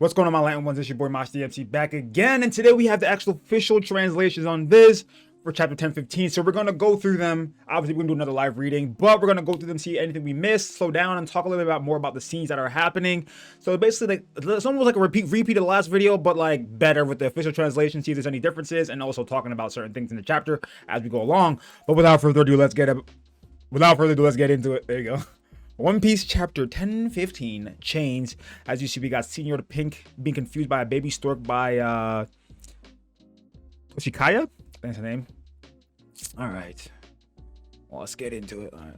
What's going on, my Latin ones? It's your boy Mosh DMC back again, and today we have the actual official translations on Viz for chapter 10-15. So we're gonna go through them. Obviously, we're gonna do another live reading, but we're gonna go through them, see anything we missed, slow down, and talk a little bit more about the scenes that are happening. So basically, like it's almost like a repeat of the last video, but like better with the official translation. See if there's any differences, and also talking about certain things in the chapter as we go along. But without further ado, let's get into it. There you go. One Piece chapter 10-15 Chains. As you see, we got Senior the Pink being confused by a baby stork by Toshikaya? That's her name. Alright. Well, let's get into it. All right.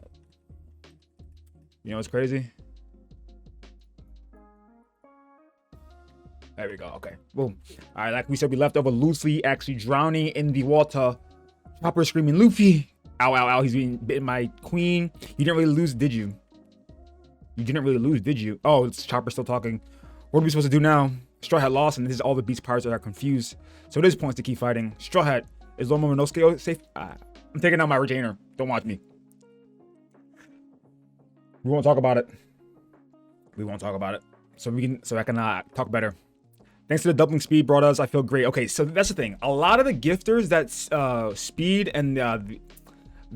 You know what's crazy? There we go. Okay. Boom. Alright, like we said, we left over Luffy actually drowning in the water. Chopper screaming, Luffy! Ow, ow, ow. He's being bitten by Queen. You didn't really lose, did you? You didn't really lose, did you? Oh, it's Chopper still talking. What are we supposed to do now? Straw Hat lost, and this is all the Beast Pirates that are confused. So there's points to keep fighting. Straw Hat, is Loma Momonosuke safe? I'm taking out my retainer. Don't watch me. We won't talk about it. We won't talk about it. So I can talk better. Thanks to the doubling speed brought us, I feel great. Okay, so that's the thing. A lot of the gifters that Speed and the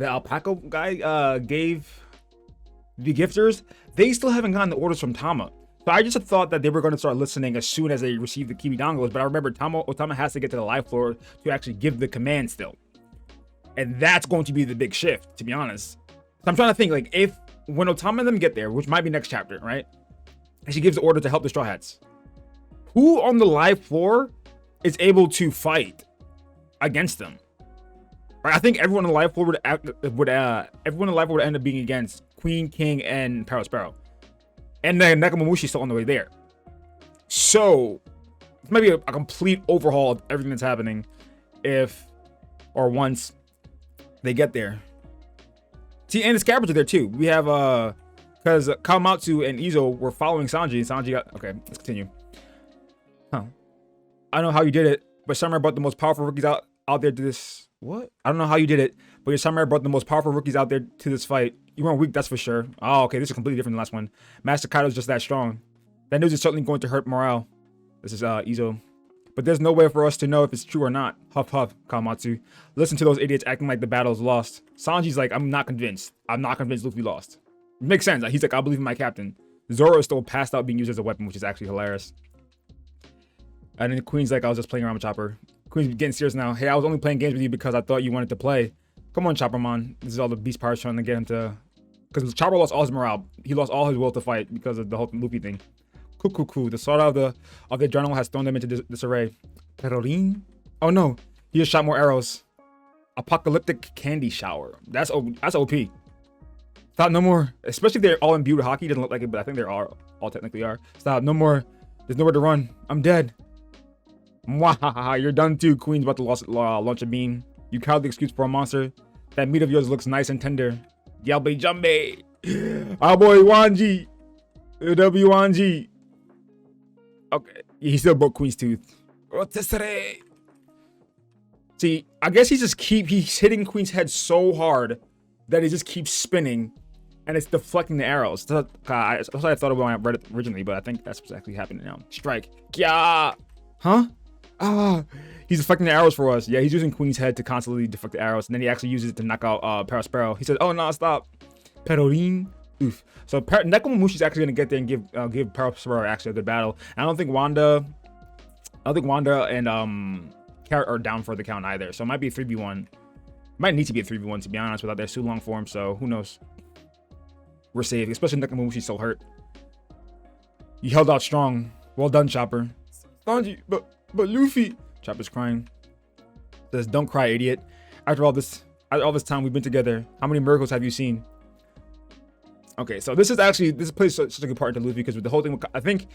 alpaca guy gave the gifters, they still haven't gotten the orders from Tama. So I just thought that they were going to start listening as soon as they receive the Kiwi dongles, but I remember Otama has to get to the live floor to actually give the command still. And that's going to be the big shift, to be honest. So I'm trying to think, like, when Otama and them get there, which might be next chapter, right? And she gives the order to help the Straw Hats. Who on the live floor is able to fight against them? Right? I think everyone on the live floor would end up being against Queen, King, and Sparrow. And then Nekomamushi's still on the way there. So it might be a complete overhaul of everything that's happening once they get there. See, and the Scabbards are there too. We have because Kawamatsu and Izo were following Sanji. Sanji got okay, let's continue. Huh. I don't know how you did it, but Samurai brought the most powerful rookies out there to this. What? I don't know how you did it, but your Samurai brought the most powerful rookies out there to this fight. You weren't weak, that's for sure. Oh, okay, this is completely different than the last one. Master Kaido's just that strong. That news is certainly going to hurt morale. This is Izo. But there's no way for us to know if it's true or not. Huff huff, Kawamatsu. Listen to those idiots acting like the battle's lost. Sanji's like, I'm not convinced. I'm not convinced Luffy lost. It makes sense. He's like, I believe in my captain. Zoro is still passed out being used as a weapon, which is actually hilarious. And then Queen's like, I was just playing around with Chopper. Queen's getting serious now. Hey, I was only playing games with you because I thought you wanted to play. Come on, Choppermon. This is all the Beast Pirates trying to get him to... Because Chopper lost all his morale. He lost all his will to fight because of the whole Luffy thing. Cuckoo. The sword of the adrenaline has thrown them into disarray. Peroline? Oh no. He just shot more arrows. Apocalyptic candy shower. That's OP. Stop, no more. Especially if they're all imbued with hockey. Doesn't look like it, but I think they are. All technically are. Stop, no more. There's nowhere to run. I'm dead. Mwahaha, you're done too. Queen's about to launch a beam. You cowardly excuse for a monster. That meat of yours looks nice and tender. Yalbe Jumbe. Our boy Wanji. W Wanji. Okay. He still broke Queen's tooth. Rotisserie. See, I guess he's hitting Queen's head so hard that he just keeps spinning and it's deflecting the arrows. That's what I thought of when I read it originally, but I think that's what's actually happening now. Strike. Yeah. Huh? He's deflecting the arrows for us. Yeah, he's using Queen's head to constantly deflect the arrows, and then he actually uses it to knock out Sparrow. He says, "Oh no, stop, Peroline." Oof. So Nekomamushi's actually gonna get there and give Sparrow actually a good battle. And I don't think Wanda and Carrot are down for the count either. So it might be a 3v1. Might need to be a 3v1 to be honest, without their Sulong form. So who knows? We're safe, especially Nekomamushi's so hurt. You held out strong. Well done, Chopper. Sanji, but Luffy. Chopper's crying. Says, don't cry, idiot. After all this time we've been together, how many miracles have you seen? Okay, so this plays such a good part into Luffy because with the whole thing, I think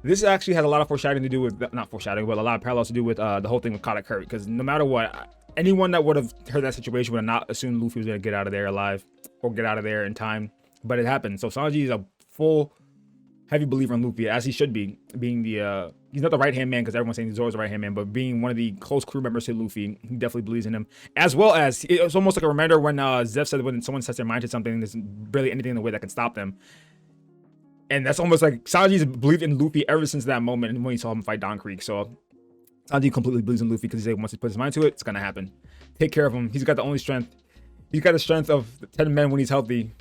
this actually has a lot of foreshadowing to do with, not foreshadowing, but a lot of parallels to do with the whole thing with Kodak Curry. Because no matter what, anyone that would have heard that situation would have not assumed Luffy was going to get out of there alive or get out of there in time. But it happened. So Sanji is a full heavy believer in Luffy, as he should be, being the he's not the right hand man because everyone's saying Zoro's the right hand man, but being one of the close crew members to Luffy, he definitely believes in him. As well as it's almost like a reminder when Zeff said when someone sets their mind to something, there's barely anything in the way that can stop them. And that's almost like Sanji's believed in Luffy ever since that moment and when he saw him fight Don Creek. So Sanji completely believes in Luffy because he said once he puts his mind to it, it's gonna happen. Take care of him. He's got the only strength. He's got the strength of 10 men when he's healthy.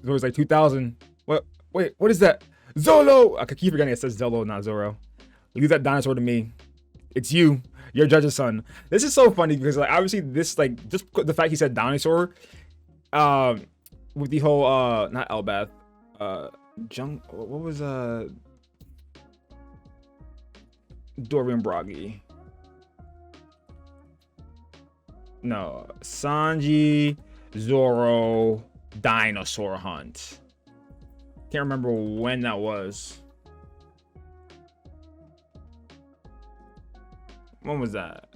So it's like 2,000. What? Wait, what is that? Zolo! I keep forgetting it says Zolo, not Zoro. Leave that dinosaur to me. It's you. Your judge's son. This is so funny because like obviously this like just the fact he said dinosaur, with the whole not Elbath, what was Dorian Bragi? No, Sanji, Zoro, dinosaur hunt. Can't remember when that was. When was that?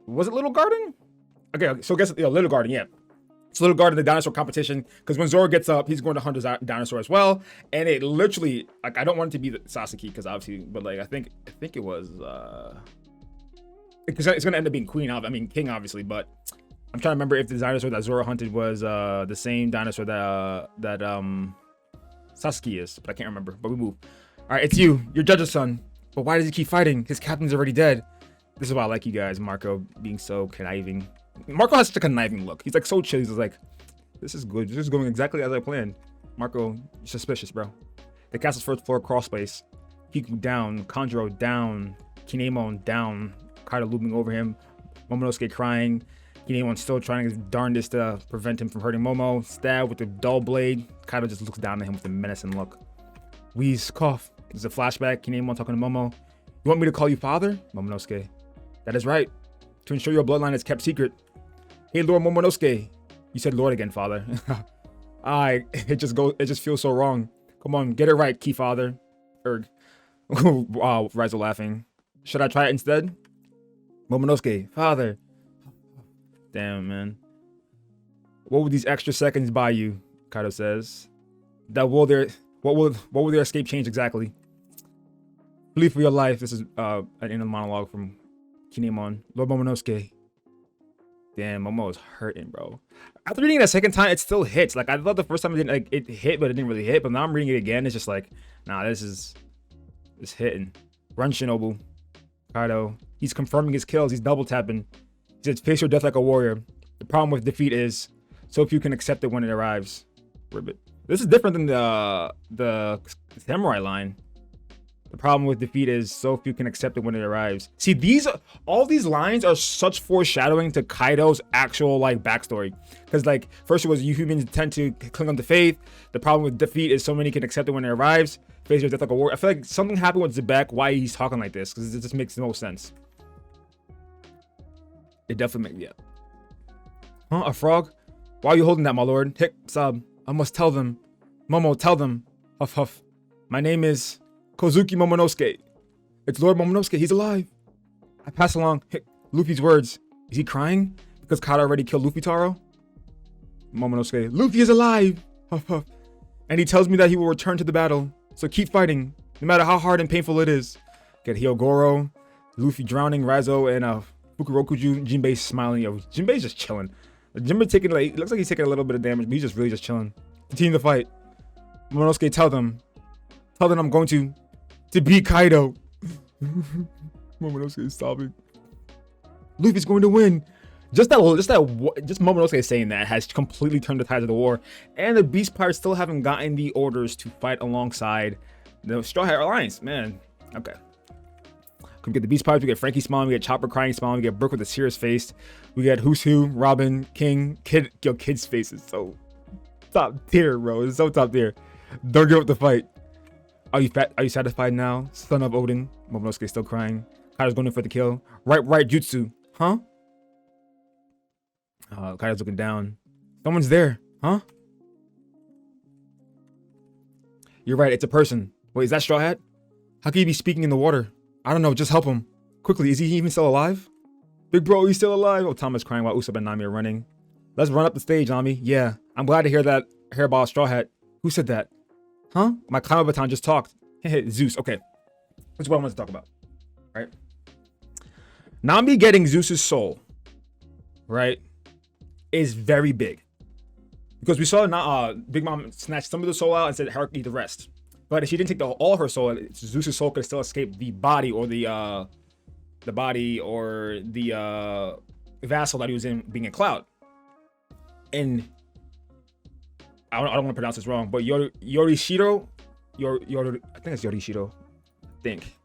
Was it Little Garden? Okay, so I guess Little Garden, yeah. It's Little Garden, the dinosaur competition, because when Zoro gets up, he's going to hunt his dinosaur as well. And it literally, like, I don't want it to be the Sasuke, because obviously, but like, I think it was, because it's gonna end up being King, obviously, but I'm trying to remember if the dinosaur that Zoro hunted was the same dinosaur that Sasuke is, but I can't remember. But we move. All right, it's you. Your judge's son. But why does he keep fighting? His captain's already dead. This is why I like you guys. Marco being so conniving. Marco has such a conniving look. He's like so chill. He's like, this is good. This is going exactly as I planned. Marco, you're suspicious, bro. The castle's first floor crawl space. Kiku down. Kanjuro down. Kinemon down. Kaido looming over him. Momonosuke crying. Kinemon still trying his darndest to prevent him from hurting Momo. Stab with the dull blade. Kaido just looks down at him with a menacing look. Wheeze, cough. There's a flashback. Kinemon talking to Momo. You want me to call you father? Momonosuke. That is right. To ensure your bloodline is kept secret. Hey, Lord Momonosuke. You said Lord again, father. It just feels so wrong. Come on, get it right, key father. Erg. Wow, Raizo laughing. Should I try it instead? Momonosuke, father. Damn, man. What would these extra seconds buy you? Kaido says. What will their escape change exactly? Flee for your life. This is an inner monologue from Kinemon. Lord Momonosuke. Damn, Momo is hurting, bro. After reading it a second time, it still hits. Like I thought the first time it hit, but it didn't really hit. But now I'm reading it again. It's just like, nah, it's hitting. Run, Shinobu. Kaido. He's confirming his kills. He's double tapping. He says, face your death like a warrior. The problem with defeat is, so few can accept it when it arrives. Ribbit. This is different than the samurai line. The problem with defeat is so few can accept it when it arrives. See, all these lines are such foreshadowing to Kaido's actual like backstory. Because like first it was you humans tend to cling on to faith. The problem with defeat is so many can accept it when it arrives. Face your death like a warrior. I feel like something happened with Zebek why he's talking like this. Because it just makes no sense. It definitely makes, yeah. Huh? A frog? Why are you holding that, my lord? Hick, sob. I must tell them. Momo, tell them. Huff, huff. My name is Kozuki Momonosuke. It's Lord Momonosuke. He's alive. I pass along Luffy's words. Is he crying? Because Kaido already killed Luffy Taro? Momonosuke. Luffy is alive. Huff, huff. And he tells me that he will return to the battle. So keep fighting, no matter how hard and painful it is. Get Hyogoro, Luffy drowning, Raizo, and Fukurokuju. Jinbei smiling. Yo, Jinbei's just chilling. Jinbei taking like, looks like he's taking a little bit of damage, but he's just really just chilling. Continue the fight. Momonosuke, tell them I'm going to beat Kaido. Momonosuke is sobbing. Luffy's going to win. Just Momonosuke saying that has completely turned the tides of the war, and the Beast Pirates still haven't gotten the orders to fight alongside the Straw Hat Alliance. Man, okay. We get the Beast Pirates, we get Frankie smiling, we get Chopper crying, smiling, we get Brook with a serious face, we get Who's Who, Robin, King, Kid. Yo, Kid's face is so top tier, bro. It's so top tier. Don't give up the fight. Are you satisfied now, son of Odin? Momonosuke still crying. Kaido's going in for the kill. Right, jutsu, huh? Kaido's looking down. Someone's there, huh? You're right, it's a person. Wait, is that Straw Hat? How can he be speaking in the water? I don't know, just help him. Quickly, is he even still alive? Big bro, he's still alive. Otama's crying while Usopp and Nami are running. Let's run up the stage, Nami. Yeah, I'm glad to hear that hairball Straw Hat. Who said that? Huh? My Kama Baton just talked. Hey, Zeus, okay. That's what I want to talk about, right? Nami getting Zeus's soul, right, is very big. Because we saw Big Mom snatch some of the soul out and said Hierarchy the rest. But if she didn't take all of her soul, Zeus's soul could still escape the body or the vassal that he was in, being a cloud. And I don't want to pronounce this wrong, but Yorishiro, I think it's Yorishiro. I think.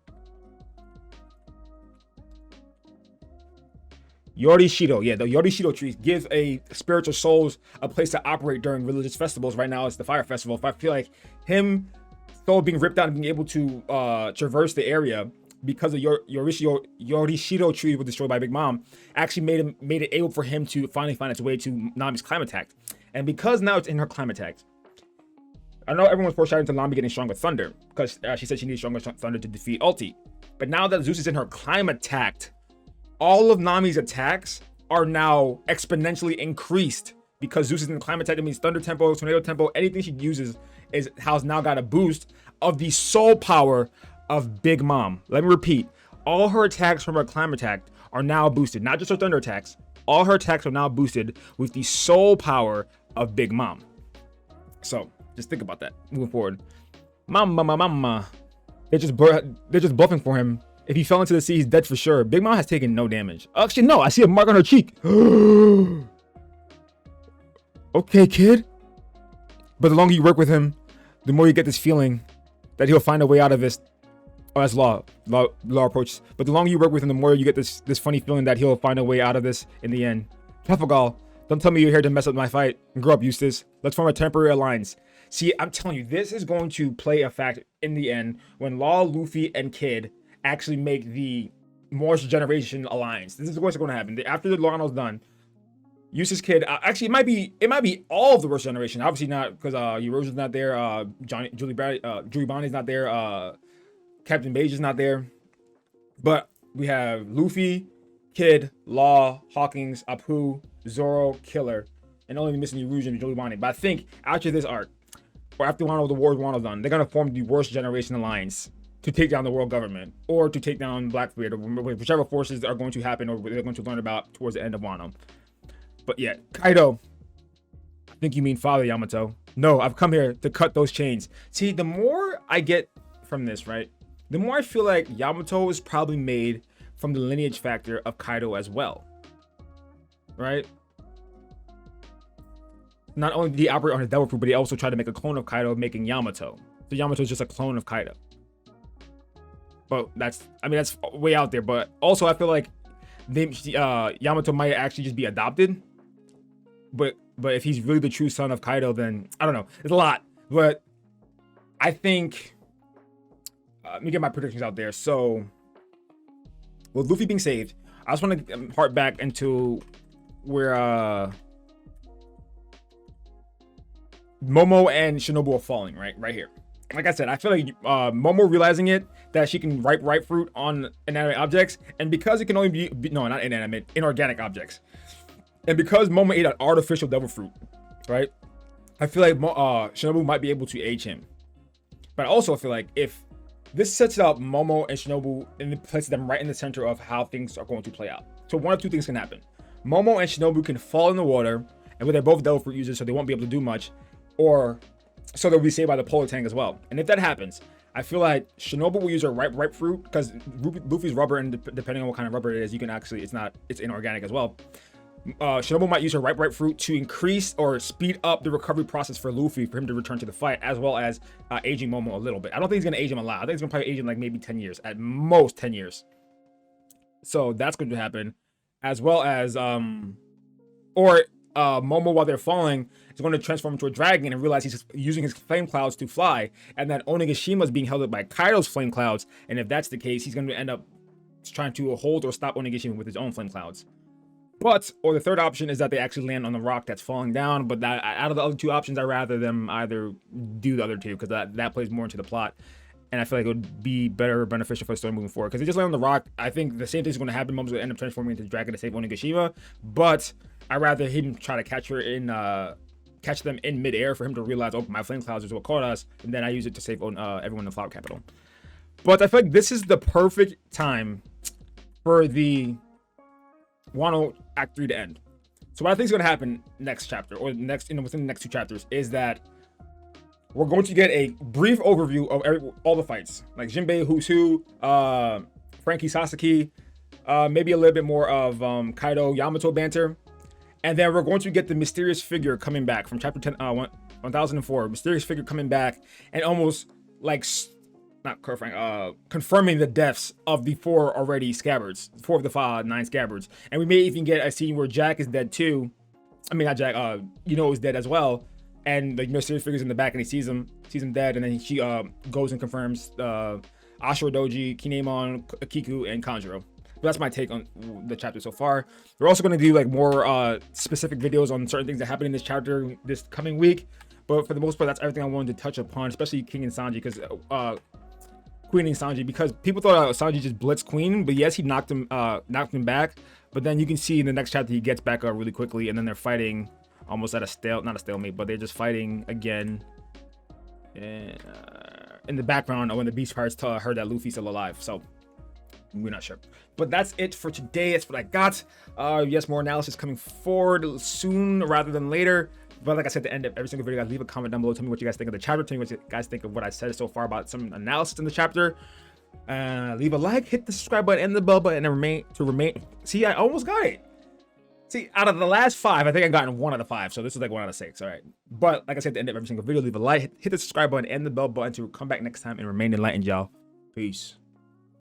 Yorishiro, yeah, the Yorishiro tree gives a spiritual souls a place to operate during religious festivals. Right now, it's the fire festival. If I feel like him soul being ripped out and being able to traverse the area because of Yorishiro tree was destroyed by Big Mom, actually made it able for him to finally find its way to Nami's Climatex. And because now it's in her Climatex, I know everyone's foreshadowing to Nami getting stronger thunder because she said she needs stronger thunder to defeat Ulti. But now that Zeus is in her Climatex, all of Nami's attacks are now exponentially increased because Zeus is in the Climatex. That means Thunder Tempo, Tornado Tempo, anything she uses is how's now got a boost of the soul power of Big Mom. Let me repeat, all her attacks from her Climatex are now boosted, not just her thunder attacks. All her attacks are now boosted with the soul power of Big Mom. So just think about that moving forward. Mama. They're just bluffing for him. If he fell into the sea, he's dead for sure. Big Mom has taken no damage. Actually, no, I see a mark on her cheek. Okay, kid. But the longer you work with him, the more you get this feeling that he'll find a way out of this. Oh, that's law approach. But the longer you work with him, the more you get this funny feeling that he'll find a way out of this in the end. Trafalgar, don't tell me you're here to mess up my fight. Grow up, Eustace. Let's form a temporary alliance. See, I'm telling you, this is going to play a fact in the end when Law, Luffy, and Kid actually make the Morse Generation Alliance. This is what's going to happen. After the Lionel's done, Eustace, Kid, actually it might be all of the Worst Generation. Obviously not, because Eurasia's not there, Julie Bonnie's not there, Captain Beige is not there. But we have Luffy, Kid, Law, Hawkins, Apu, Zoro, Killer, and only missing Erosion and Julie Bonnie. But I think after this arc, or after the War of Wano's done, they're going to form the Worst Generation Alliance to take down the world government, or to take down Blackbeard, or whichever forces are going to happen, or they're going to learn about towards the end of Wano. But yeah, Kaido, I think you mean Father Yamato. No, I've come here to cut those chains. See, the more I get from this, right, the more I feel like Yamato is probably made from the lineage factor of Kaido as well, right? Not only did he operate on his devil fruit, but he also tried to make a clone of Kaido, making Yamato. So Yamato is just a clone of Kaido. But that's way out there. But also, I feel like Yamato might actually just be adopted. But if he's really the true son of Kaido, then I don't know. It's a lot. But I think let me get my predictions out there. So with Luffy being saved, I just want to hark back into where Momo and Shinobu are falling, right here. Like I said, I feel like Momo realizing that she can ripe fruit on inanimate objects, and because it can only be no, not inanimate, inorganic objects, and because Momo ate an artificial devil fruit, right? I feel like Shinobu might be able to age him, but I also feel like if this sets up Momo and Shinobu and places them right in the center of how things are going to play out. So one of two things can happen: Momo and Shinobu can fall in the water, and they're both devil fruit users, so they won't be able to do much, or so they'll be saved by the polar tank as well. And if that happens, I feel like Shinobu will use her ripe fruit, because Luffy's rubber, and depending on what kind of rubber it is, you can actually, it's inorganic as well. Shinobu might use her ripe fruit to increase or speed up the recovery process for Luffy, for him to return to the fight, as well as aging Momo a little bit. I don't think he's gonna age him a lot. I think he's gonna probably age him like maybe 10 years, at most 10 years. So that's going to happen, as well as Momo, while they're falling, is going to transform into a dragon and realize he's using his flame clouds to fly, and that Onigashima is being held up by Kaido's flame clouds. And if that's the case, he's going to end up trying to hold or stop Onigashima with his own flame clouds. Or the third option is that they actually land on the rock that's falling down. But out of the other two options, I'd rather them either do the other two, because that plays more into the plot. And I feel like it would be beneficial for the story moving forward. Because they just land on the rock, I think the same thing is going to happen. Momo's going to end up transforming into the dragon to save Onigashima. But I'd rather him try to catch them in midair for him to realize, oh, my flame clouds is what caught us. And then I use it to save everyone in the Flower Capital. But I feel like this is the perfect time for the Wano Act 3 to end. So what I think is going to happen next chapter, or next, within the next 2 chapters, is that we're going to get a brief overview of all the fights, like Jinbei, Who's Who, Frankie, Sasaki, maybe a little bit more of Kaido, Yamato banter, and then we're going to get the mysterious figure coming back from chapter 1004. Mysterious figure coming back and almost like not confirming the deaths of the 4 already scabbards, 4 of the 9 scabbards, and we may even get a scene where Jack is dead too. I mean, not Jack. Is dead as well. And the mysterious figure's in the back, and he sees him dead, and then she goes and confirms Ashura Doji, Kinemon, Kiku, and Kanjuro. But that's my take on the chapter so far. We're also going to do like more specific videos on certain things that happen in this chapter this coming week. But for the most part, that's everything I wanted to touch upon, especially King and Sanji, because Queen and Sanji, because people thought Sanji just blitzed Queen, but yes, he knocked him back. But then you can see in the next chapter he gets back up really quickly, and then they're fighting almost at not a stalemate, but they're just fighting again. In the background, when the Beast Pirates heard that Luffy's still alive, so we're not sure. But that's it for today. That's what I got. Yes, more analysis coming forward soon rather than later. But like I said, at the end of every single video, guys, leave a comment down below. Tell me what you guys think of the chapter. Tell me what you guys think of what I said so far about some analysis in the chapter. Leave a like, hit the subscribe button and the bell button, and remain. See, I almost got it. See, out of the last 5, I think I've gotten 1 out of 5. So this is like 1 out of 6. All right. But like I said, at the end of every single video, leave a like, hit the subscribe button and the bell button to come back next time and remain enlightened, y'all. Peace.